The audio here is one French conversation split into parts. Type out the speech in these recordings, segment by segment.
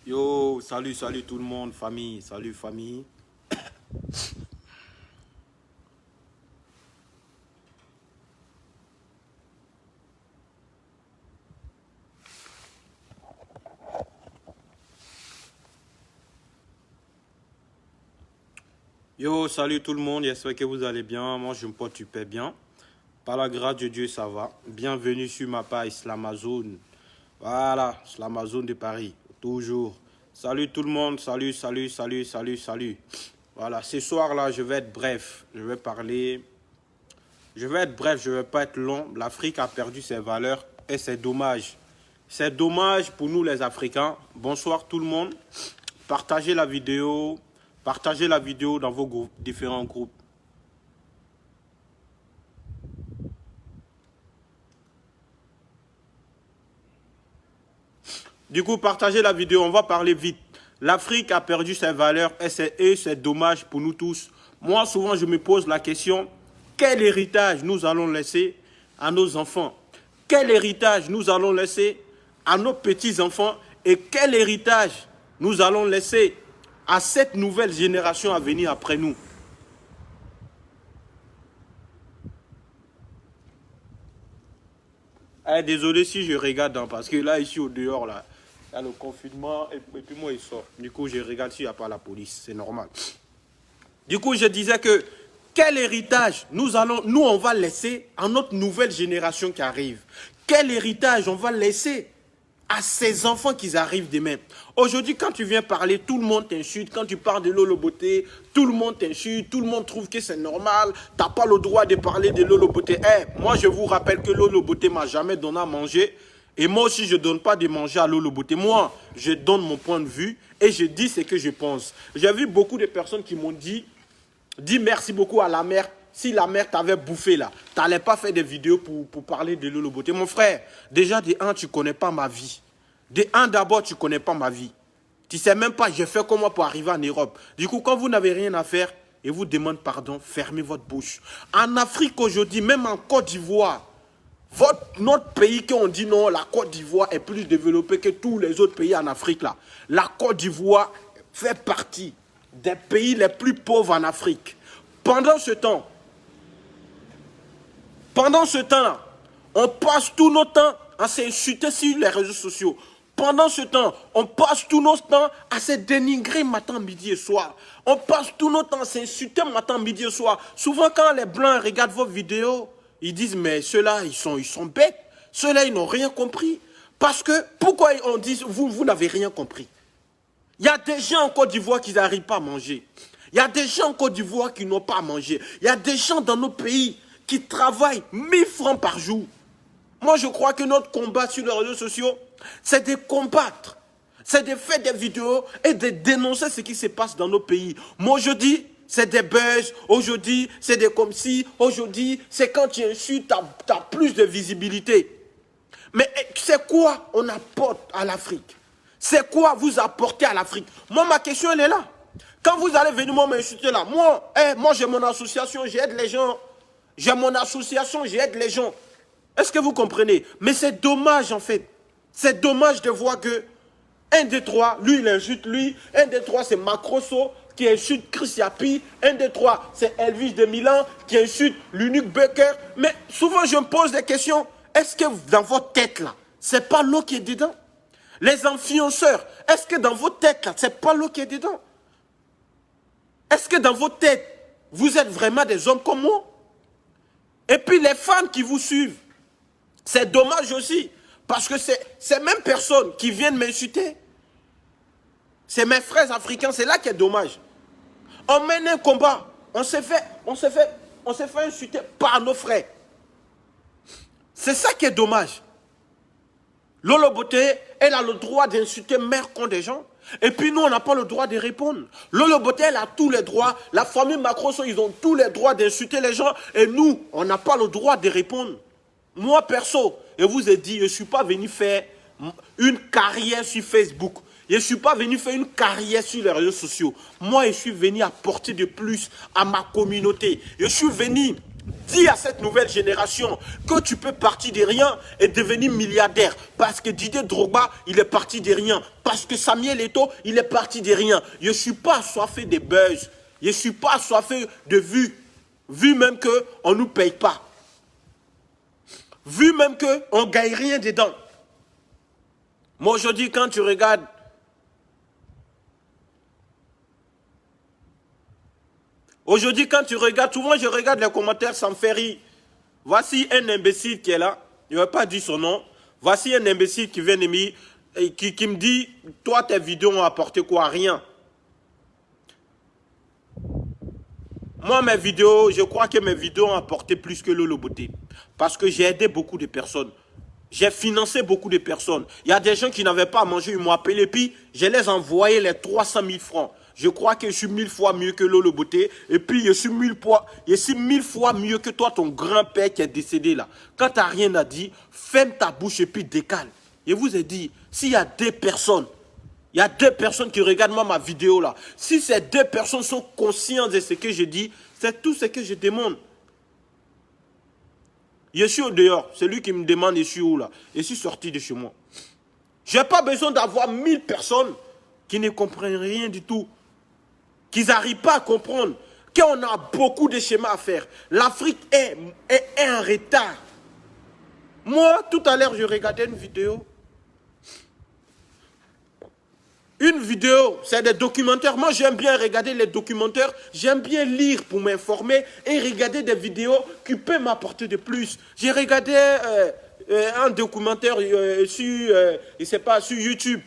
Yo, salut tout le monde, famille, salut famille. Yo, salut tout le monde, j'espère que vous allez bien. Moi, je me porte super bien. Par la grâce de Dieu, ça va. Bienvenue sur ma page Islamazone. Voilà, Islamazone de Paris, toujours. Salut tout le monde, salut. Voilà, ce soir-là, je vais être bref. Je vais pas être long. L'Afrique a perdu ses valeurs et c'est dommage. C'est dommage pour nous les Africains. Bonsoir tout le monde. Partagez la vidéo dans vos groupes, différents groupes. Du coup, partagez la vidéo, on va parler vite. L'Afrique a perdu ses valeurs et c'est dommage pour nous tous. Moi, souvent, je me pose la question, quel héritage nous allons laisser à nos enfants? Quel héritage nous allons laisser à nos petits-enfants? Et quel héritage nous allons laisser à cette nouvelle génération à venir après nous? Désolé si je regarde, hein, parce que là, ici au dehors, là, il y a le confinement et puis moi, il sort. Du coup, je regarde s'il n'y a pas la police, c'est normal. Du coup, je disais que quel héritage nous, on va laisser à notre nouvelle génération qui arrive? Quel héritage on va laisser à ces enfants qui arrivent demain? Aujourd'hui, quand tu viens parler, tout le monde t'insulte. Quand tu parles de Lolo Beauté, tout le monde t'insulte. Tout le monde trouve que c'est normal. Tu n'as pas le droit de parler de Lolo Beauté. Moi, je vous rappelle que Lolo Beauté m'a jamais donné à manger. Et moi aussi, je ne donne pas de manger à Lolo Beauté. Moi, je donne mon point de vue et je dis ce que je pense. J'ai vu beaucoup de personnes qui m'ont dit merci beaucoup à la mère. Si la mère t'avait bouffé là, tu n'allais pas faire des vidéos pour parler de Lolo Beauté. Mon frère, déjà de un, tu ne connais pas ma vie. De un, d'abord, tu ne connais pas ma vie. Tu ne sais même pas, j'ai fait comment pour arriver en Europe. Du coup, quand vous n'avez rien à faire et vous demandez pardon, fermez votre bouche. En Afrique aujourd'hui, même en Côte d'Ivoire, notre pays, qu'on dit non, la Côte d'Ivoire est plus développée que tous les autres pays en Afrique là. La Côte d'Ivoire fait partie des pays les plus pauvres en Afrique. Pendant ce temps, on passe tout notre temps à s'insulter sur les réseaux sociaux. Pendant ce temps, on passe tout notre temps à se dénigrer matin, midi et soir. On passe tout notre temps à s'insulter matin, midi et soir. Souvent, quand les Blancs regardent vos vidéos, ils disent, mais ceux-là, ils sont bêtes. Ceux-là, ils n'ont rien compris. Parce que, pourquoi on dit, vous n'avez rien compris? Il y a des gens en Côte d'Ivoire qui n'arrivent pas à manger. Il y a des gens en Côte d'Ivoire qui n'ont pas à manger. Il y a des gens dans nos pays qui travaillent 1000 francs par jour. Moi, je crois que notre combat sur les réseaux sociaux, c'est de combattre, c'est de faire des vidéos et de dénoncer ce qui se passe dans nos pays. Moi, je dis, c'est des buzz, aujourd'hui, c'est des comme si, aujourd'hui, c'est quand tu insultes, tu as plus de visibilité. Mais c'est quoi on apporte à l'Afrique? C'est quoi vous apportez à l'Afrique? Moi, ma question, elle est là. Quand vous allez venir m'insulter là, moi j'ai mon association, j'aide les gens. J'ai mon association, j'aide les gens. Est-ce que vous comprenez? Mais c'est dommage en fait. C'est dommage de voir que un des trois, lui il insulte lui, un des trois c'est Macrosso qui insulte Chris Yapi, un des trois c'est Elvis de Milan qui insulte l'unique Becker. Mais souvent je me pose des questions. Est-ce que dans votre tête là, c'est pas l'eau qui est dedans? Les influenceurs, est-ce que dans votre tête là, c'est pas l'eau qui est dedans? Est-ce que dans votre tête, vous êtes vraiment des hommes comme moi? Et puis les fans qui vous suivent, c'est dommage aussi, parce que c'est ces mêmes personnes qui viennent m'insulter. C'est mes frères africains, c'est là qui est dommage. On mène un combat, on s'est fait insulter par nos frères. C'est ça qui est dommage. Lolo Beauté, elle a le droit d'insulter mère contre des gens. Et puis nous, on n'a pas le droit de répondre. Lolo Beauté, elle a tous les droits. La famille Macrosso, ils ont tous les droits d'insulter les gens. Et nous, on n'a pas le droit de répondre. Moi, perso, je vous ai dit, je ne suis pas venu faire une carrière sur Facebook. Je ne suis pas venu faire une carrière sur les réseaux sociaux. Moi, je suis venu apporter de plus à ma communauté. Je suis venu Dis à cette nouvelle génération que tu peux partir de rien et devenir milliardaire. Parce que Didier Drogba, il est parti de rien. Parce que Samuel Eto'o, il est parti de rien. Je ne suis pas assoiffé de buzz. Je ne suis pas assoiffé de vues. Vu même qu'on ne nous paye pas. Vu même qu'on ne gagne rien dedans. Moi aujourd'hui, quand tu regardes souvent je regarde les commentaires, ça me fait rire. Voici un imbécile qui est là, je ne vais pas dire son nom. Voici un imbécile qui vient de me, qui me dit, toi tes vidéos ont apporté quoi? Rien. Moi mes vidéos, je crois que mes vidéos ont apporté plus que Lolo Beauté. Parce que j'ai aidé beaucoup de personnes. J'ai financé beaucoup de personnes. Il y a des gens qui n'avaient pas à manger, ils m'ont appelé, puis je les ai envoyé les 300 000 francs. Je crois que je suis 1000 fois mieux que Lolo Beauté. Et puis, je suis 1000 fois mieux que toi, ton grand-père qui est décédé là. Quand tu n'as rien à dire, ferme ta bouche et puis décale. Je vous ai dit, s'il y a deux personnes, qui regardent ma vidéo là, si ces deux personnes sont conscientes de ce que je dis, c'est tout ce que je demande. Je suis au dehors. Celui qui me demande, je suis où là? Je suis sorti de chez moi. Je n'ai pas besoin d'avoir 1000 personnes qui ne comprennent rien du tout. Qu'ils n'arrivent pas à comprendre qu'on a beaucoup de schémas à faire. L'Afrique est en retard. Moi, tout à l'heure, je regardais une vidéo. Une vidéo, c'est des documentaires. Moi, j'aime bien regarder les documentaires. J'aime bien lire pour m'informer et regarder des vidéos qui peuvent m'apporter de plus. J'ai regardé un documentaire sur YouTube.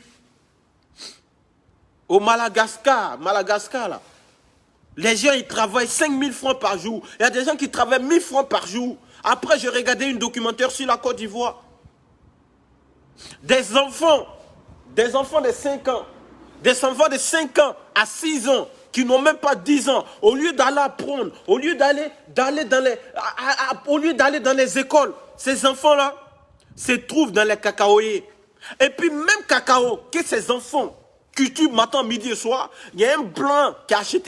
Au Madagascar là. Les gens, ils travaillent 5000 francs par jour. Il y a des gens qui travaillent 1000 francs par jour. Après, j'ai regardé un documentaire sur la Côte d'Ivoire. Des enfants de 5 ans. Des enfants de 5 ans à 6 ans qui n'ont même pas 10 ans. Au lieu d'aller apprendre, au lieu d'aller dans les écoles, ces enfants-là se trouvent dans les cacaoyers. Et puis même cacao, que ces enfants cultivent matin, midi et soir, il y a un blanc qui a acheté.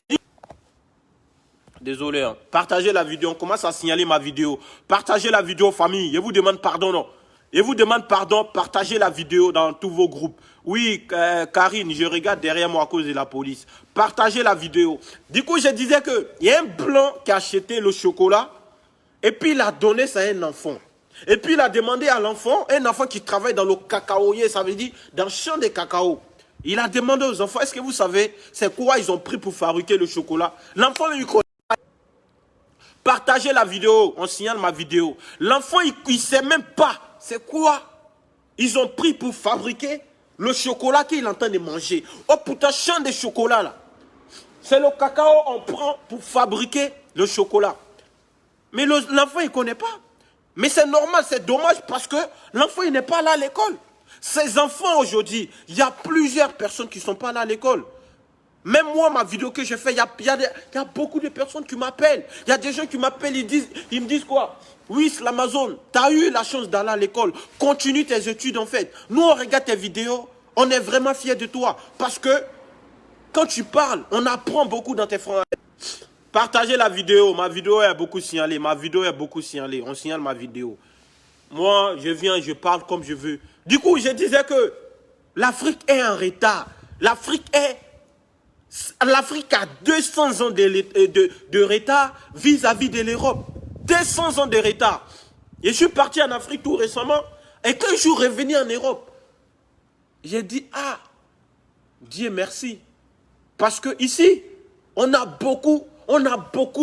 Désolé, hein. Partagez la vidéo, on commence à signaler ma vidéo. Partagez la vidéo, famille. Je vous demande pardon, non. Je vous demande pardon, partagez la vidéo dans tous vos groupes. Oui, Karine, je regarde derrière moi à cause de la police. Partagez la vidéo. Du coup, je disais qu'il y a un blanc qui a acheté le chocolat et puis il a donné ça à un enfant. Et puis il a demandé à l'enfant, un enfant qui travaille dans le cacaoyer, ça veut dire dans le champ de cacao. Il a demandé aux enfants, est-ce que vous savez c'est quoi ils ont pris pour fabriquer le chocolat? L'enfant lui connaît. Partagez la vidéo, on signale ma vidéo. L'enfant, il ne sait même pas c'est quoi ils ont pris pour fabriquer le chocolat qu'il est en train de manger. Oh putain, champ de chocolat là. C'est le cacao qu'on prend pour fabriquer le chocolat. Mais l'enfant, il ne connaît pas. Mais c'est normal, c'est dommage parce que l'enfant, il n'est pas là à l'école. Ces enfants aujourd'hui, il y a plusieurs personnes qui ne sont pas là à l'école. Même moi, ma vidéo que j'ai fait, il y a beaucoup de personnes qui m'appellent. Il y a des gens qui m'appellent, ils me disent quoi? Oui, l'Amazon, tu as eu la chance d'aller à l'école. Continue tes études en fait. Nous, on regarde tes vidéos, on est vraiment fiers de toi. Parce que quand tu parles, on apprend beaucoup dans tes phrases. Partagez la vidéo, ma vidéo est beaucoup signalée. On signale ma vidéo. Moi, je viens, je parle comme je veux. Du coup, je disais que l'Afrique est en retard. L'Afrique a 200 ans de retard vis-à-vis de l'Europe. 200 ans de retard. Et je suis parti en Afrique tout récemment. Et quand je suis revenu en Europe, j'ai dit, ah, Dieu merci. Parce que ici, on a beaucoup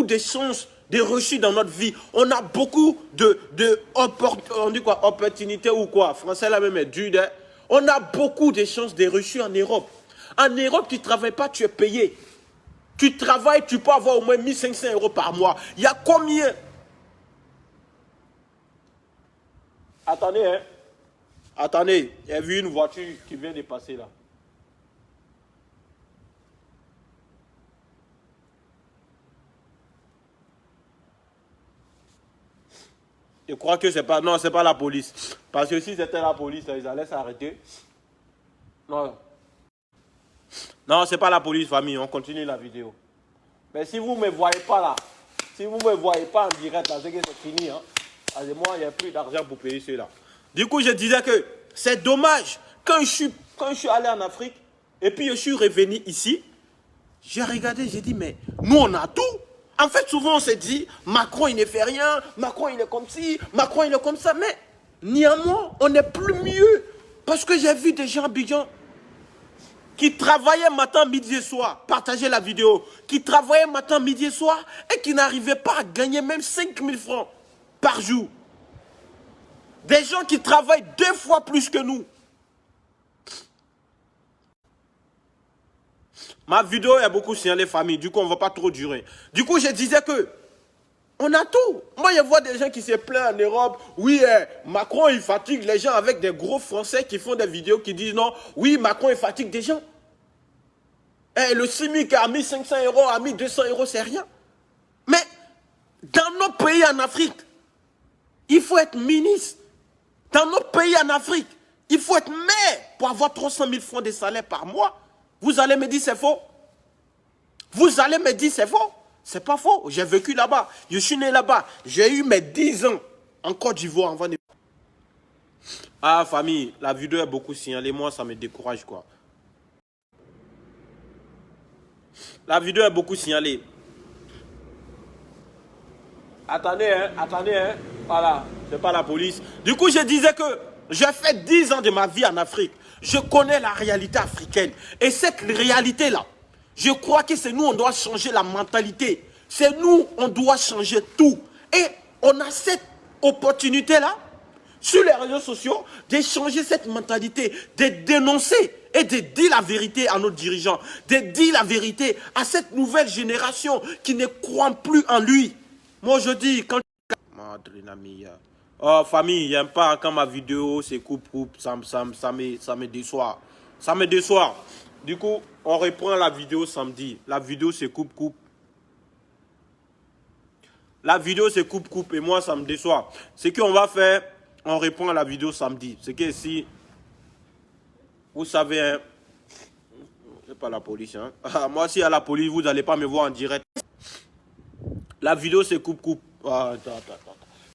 de chances de réussir dans notre vie. On a beaucoup on dit quoi, opportunités ou quoi. Français là même est dur. Hein? On a beaucoup de chances de réussir en Europe. En Europe, tu ne travailles pas, tu es payé. Tu travailles, tu peux avoir au moins 1500 € par mois. Il y a combien? Attendez, hein. Attendez, j'ai vu une voiture qui vient de passer là. Je crois que c'est pas... Non, c'est pas la police. Parce que si c'était la police, ils allaient s'arrêter. Non. Non, c'est pas la police, famille. On continue la vidéo. Mais si vous ne me voyez pas là, Si vous ne me voyez pas en direct, c'est que c'est fini. Hein. Moi, il n'y a plus d'argent pour payer ceux-là. Du coup, je disais que c'est dommage. Quand je suis allé en Afrique, et puis je suis revenu ici, j'ai regardé, j'ai dit, mais nous, on a tout. En fait, souvent, on se dit, Macron, il ne fait rien, Macron, il est comme ci, Macron, il est comme ça. Mais, néanmoins, on n'est plus mieux. Parce que j'ai vu des gens Abidjan qui travaillaient matin, midi et soir, partagez la vidéo, qui travaillaient matin, midi et soir, et qui n'arrivaient pas à gagner même 5 000 francs par jour. Des gens qui travaillent 2 fois plus que nous. Ma vidéo a beaucoup signalé famille, du coup on ne va pas trop durer. Du coup je disais que on a tout. Moi je vois des gens qui se plaignent en Europe. Oui, Macron il fatigue les gens avec des gros Français qui font des vidéos qui disent non, oui Macron il fatigue des gens. Le SMIC a mis 500 €, a mis 200 €, c'est rien. Mais dans nos pays en Afrique, il faut être ministre. Dans nos pays en Afrique, il faut être maire pour avoir 300 000 francs de salaire par mois. Vous allez me dire c'est faux. Vous allez me dire c'est faux. C'est pas faux. J'ai vécu là-bas. Je suis né là-bas. J'ai eu mes 10 ans en Côte d'Ivoire avant de... Ah, famille, la vidéo est beaucoup signalée. Moi, ça me décourage, quoi. La vidéo est beaucoup signalée. Attendez, hein. Voilà, c'est pas la police. Du coup, je disais que j'ai fait 10 ans de ma vie en Afrique. Je connais la réalité africaine. Et cette réalité-là, je crois que c'est nous, on doit changer la mentalité. C'est nous, on doit changer tout. Et on a cette opportunité-là, sur les réseaux sociaux, de changer cette mentalité, de dénoncer et de dire la vérité à nos dirigeants, de dire la vérité à cette nouvelle génération qui ne croit plus en lui. Moi, je dis, quand... Oh, famille, j'aime pas quand ma vidéo c'est coupe-coupe, ça me déçoit. Ça me déçoit. Du coup, on reprend la vidéo samedi. La vidéo c'est coupe-coupe. La vidéo c'est coupe-coupe et moi ça me déçoit. Ce qu'on va faire, on reprend la vidéo samedi. C'est que si, vous savez, hein, c'est pas la police. Hein. Moi, si à la police, vous n'allez pas me voir en direct. La vidéo c'est coupe-coupe. Ah, attends.